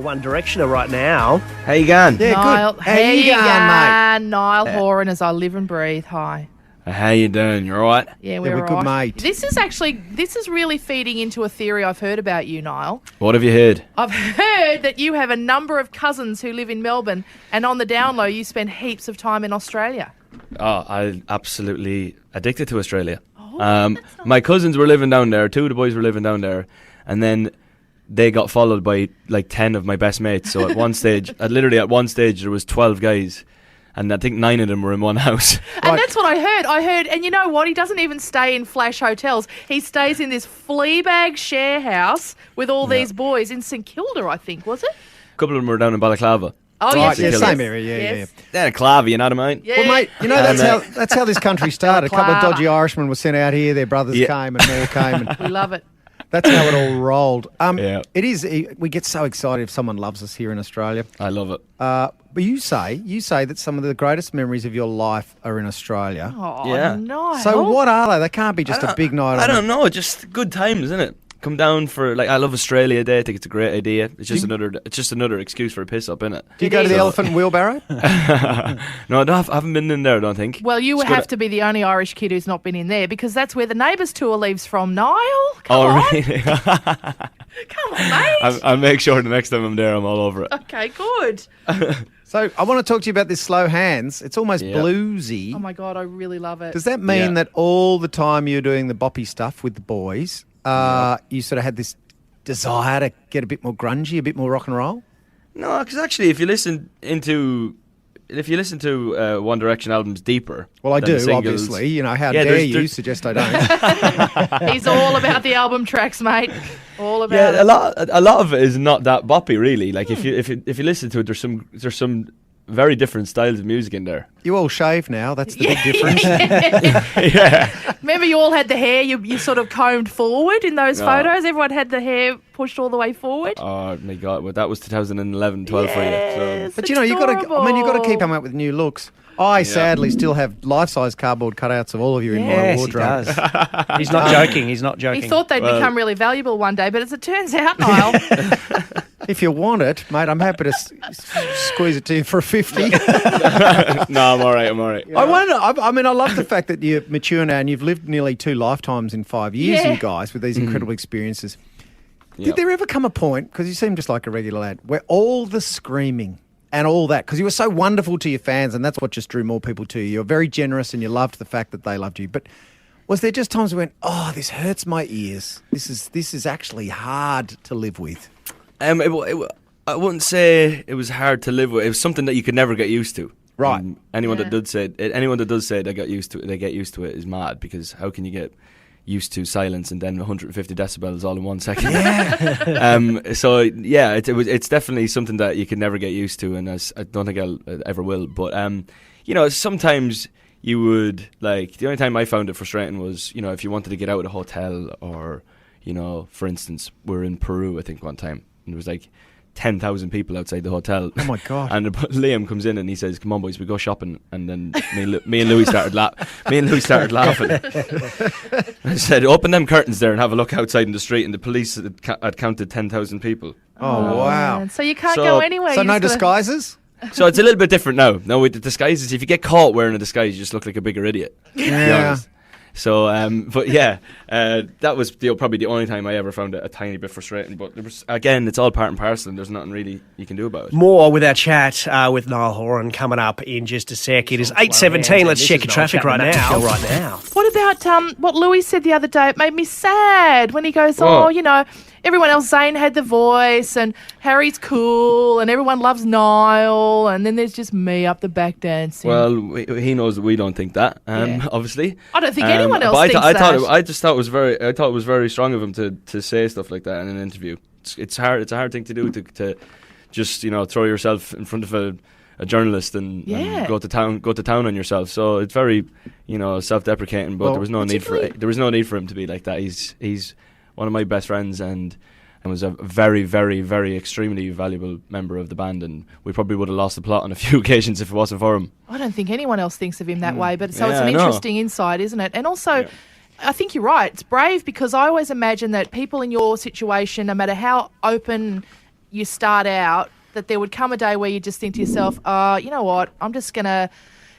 One Directioner right now. How you going? Yeah, Niall, good. How you going, mate? Niall Horan, as I live and breathe. Hi. How you doing? You all right? Yeah, we're we're good, right. mate. This is really feeding into a theory I've heard about you, Niall. What have you heard? I've heard that you have a number of cousins who live in Melbourne, and on the down low, you spend heaps of time in Australia. Oh, I'm absolutely addicted to Australia. My cousins were living down there. 2 of the boys were living down there, and then they got followed by like 10 of my best mates. So at one stage, there was 12 guys, and I think 9 of them were in one house. And that's what I heard. And you know what? He doesn't even stay in flash hotels. He stays in this Fleabag share house with all these boys in St Kilda, I think, was it? A couple of them were down in Balaclava. Oh, Right, yes, yeah, yes, same yes. area, yeah. Yes. They're Clava, you know what I mean? Yeah. Well, mate, you know that's how this country started. A couple of dodgy Irishmen were sent out here. Their brothers came and more came, and We love it. that's how it all rolled. Yeah. It is. We get so excited if someone loves us here in Australia. I love it. But you say that some of the greatest memories of your life are in Australia. Oh, Yeah. Niall. So what are they? They can't be just a big night. I don't know. Just good times, isn't it? Come down for I love Australia Day. I think it's a great idea. It's just another excuse for a piss up, innit? Do you go to the Elephant and Wheelbarrow? No, I haven't been in there. I don't think. Well, you It's have good- to be the only Irish kid who's not been in there because that's where the Neighbours tour leaves from. Niall, come on. Really? Come on, mate. I'll make sure the next time I'm there, I'm all over it. Okay, good. So I want to talk to you about this Slow Hands. It's almost Yeah. bluesy. Oh, my God, I really love it. Does that mean Yeah. that all the time you're doing the boppy stuff with the boys, you sort of had this desire to get a bit more grungy, a bit more rock and roll? No, because actually, if you listen to One Direction albums deeper, Well, I than the do, singles- obviously. You know, how Yeah, dare there's- you there's- suggest I don't? He's all about the album tracks, mate. All about Yeah, it. a lot of it is not that boppy, really. Like if you listen to it, there's some very different styles of music in there. You all shave now. That's the big difference. Yeah. Remember you all had the hair you sort of combed forward in those photos? Everyone had the hair pushed all the way forward? Oh my God! Well, that was 2011, 12 for you. Yes. So. But you know, you got to. I mean, you got to keep coming up with new looks. I sadly still have life-size cardboard cutouts of all of you in my Yes, he wardrobe. does. He's not joking. He's not He joking. thought they'd become really valuable one day, but as it turns out, Niall, If you want it, mate, I'm happy to squeeze it to you for a 50. No, I'm all right. I wonder. I mean, I love the fact that you're mature now and you've lived nearly 2 lifetimes in 5 years, Yeah. you guys, with these incredible experiences. Yep. Did there ever come a point, because you seem just like a regular lad, where all the screaming and all that, because you were so wonderful to your fans and that's what just drew more people to you. You were very generous and you loved the fact that they loved you. But was there just times when, oh, this hurts my ears. This is actually hard to live with? I wouldn't say it was hard to live with. It was something that you could never get used to. Right. Anyone Yeah. that does say they get used to it is mad, because how can you get used to silence and then 150 decibels all in 1 second? So yeah, it's definitely something that you can never get used to, and I don't think I'll ever will. But sometimes you would, like, the only time I found it frustrating was, if you wanted to get out of the hotel, or for instance, we're in Peru, I think, one time, and there was like 10,000 people outside the hotel. Oh my God. And Liam comes in and he says, "Come on, boys, we go shopping." And then me and Louis started laughing. I said, "Open them curtains there and have a look outside in the street." And the police had counted 10,000 people. Oh, wow. man. So you can't So- go anywhere. So You no just gotta- disguises? So it's a little bit different now. No, with the disguises, if you get caught wearing a disguise, you just look like a bigger idiot. To be Yeah. honest. So, but yeah, that was probably the only time I ever found it a tiny bit frustrating. But again, it's all part and parcel, and there's nothing really you can do about it. More with our chat with Niall Horan coming up in just a sec. It is 8:17. Let's check your traffic right now. What about what Louis said the other day? It made me sad when he goes, What? everyone else, Zayn had the voice and Harry's cool and everyone loves Niall, and then there's just me up the back dancing. Well, he knows that we don't think that. Yeah. Obviously, I don't think anyone else but thinks I that. just thought it was very strong of him to say stuff like that in an interview. It's hard. It's a hard thing to do to just throw yourself in front of a journalist and go to town on yourself. So it's very self-deprecating. But Well, there was no need for it. There was no need for him to be like that. He's one of my best friends and was a very, very, very extremely valuable member of the band, and we probably would have lost the plot on a few occasions if it wasn't for him. I don't think anyone else thinks of him that way, but so Yeah, it's an I know. interesting insight, isn't it? And also, I think you're right. It's brave because I always imagine that people in your situation, no matter how open you start out, that there would come a day where you just think to yourself, you know what, I'm just going to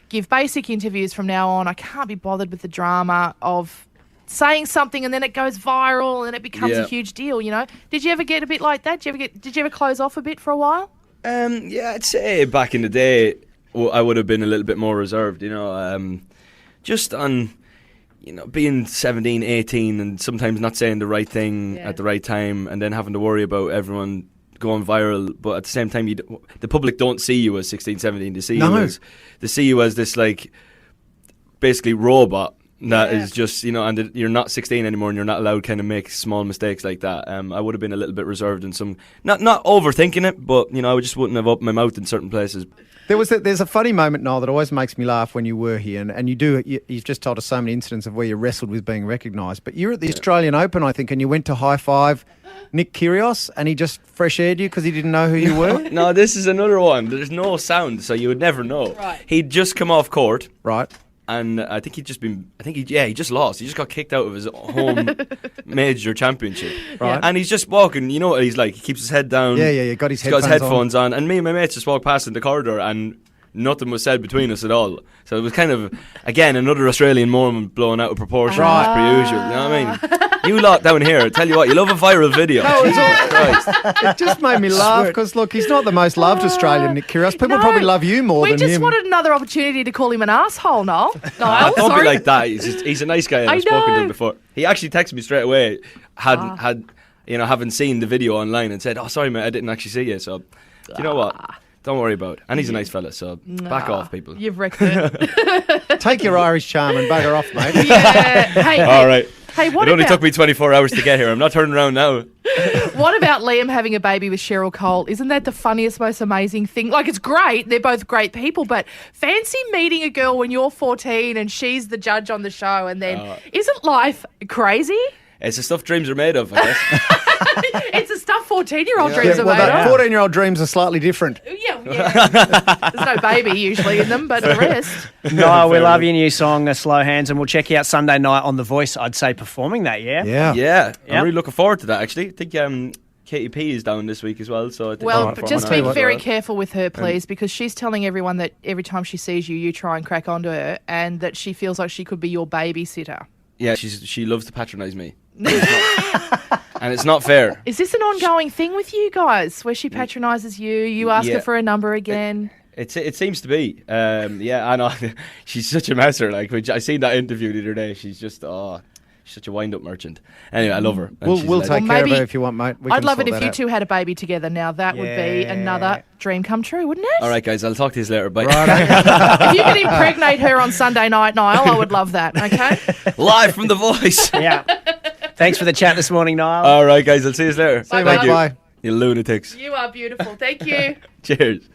give basic interviews from now on. I can't be bothered with the drama of saying something and then it goes viral and it becomes a huge deal, you know? Did you ever get a bit like that? Did you ever close off a bit for a while? Yeah, I'd say back in the day, I would have been a little bit more reserved, you know, just on, you know, being 17, 18 and sometimes not saying the right thing at the right time and then having to worry about everyone going viral, but at the same time, the public don't see you as 16, 17. They see you as this, like, basically robot that is just, you know, and you're not 16 anymore and you're not allowed to kind of make small mistakes like that. I would have been a little bit reserved in some, not overthinking it, but, you know, I just wouldn't have opened my mouth in certain places. There's a funny moment, Niall, that always makes me laugh when you were here, and you've just told us so many incidents of where you wrestled with being recognised. But you're at the Australian Open, I think, and you went to high five Nick Kyrgios, and he just fresh aired you because he didn't know who you were. No, this is another one. There's no sound, so you would never know. Right. He'd just come off court, right? And I think he just lost. He just got kicked out of his home major championship. Right. And he's just walking, you know what he's like, he keeps his head down. Yeah, got his headphones on. And me and my mates just walked past in the corridor and nothing was said between us at all. So it was kind of, again, another Australian moment blown out of proportion as per usual. You know what I mean? You lot down here, I tell you what, you love a viral video. No, Jesus Christ. it just made me laugh because, look, he's not the most loved Australian, Nick Kyrgios. People probably love you more than him. We just wanted another opportunity to call him an asshole, Niall. Don't be like that. He's a nice guy and I've spoken to him before. He actually texted me straight away, having seen the video online and said, "Oh, sorry, mate, I didn't actually see you." So, you know what? Don't worry about it. And he's a nice fella, so back off, people. You've wrecked it. Take your Irish charm and bugger off, mate. Yeah. Hey, all right. Hey, it only took me 24 hours to get here. I'm not turning around now. What about Liam having a baby with Cheryl Cole? Isn't that the funniest, most amazing thing? Like, it's great. They're both great people, but fancy meeting a girl when you're 14 and she's the judge on the show, and then isn't life crazy? It's the stuff dreams are made of, I guess. It's the stuff 14-year-old dreams are made that of. 14-year-old dreams are slightly different. Yeah. There's no baby usually in them, but the rest. No, we love your new song, Slow Hands, and we'll check you out Sunday night on The Voice, I'd say, performing that, Yeah. I'm really looking forward to that, actually. I think KIIS is down this week as well. So I think just be very careful with her, please, because she's telling everyone that every time she sees you, you try and crack onto her, and that she feels like she could be your babysitter. Yeah, she loves to patronise me. And it's not fair. Is this an ongoing thing with you guys, where she patronises you, you ask her for a number again? It seems to be. I know. She's such a messer. Like, I seen that interview the other day. She's just, she's such a wind-up merchant. Anyway, I love her. We'll take care of her if you want, mate. I'd love it if you two had a baby together. Now, that would be another dream come true, wouldn't it? All right, guys, I'll talk to you later. Bye. If you could impregnate her on Sunday night, Niall, I would love that, okay? Live from The Voice. Yeah. Thanks for the chat this morning, Niall. All right, guys, I'll see you later. Bye. You lunatics. You are beautiful. Thank you. Cheers.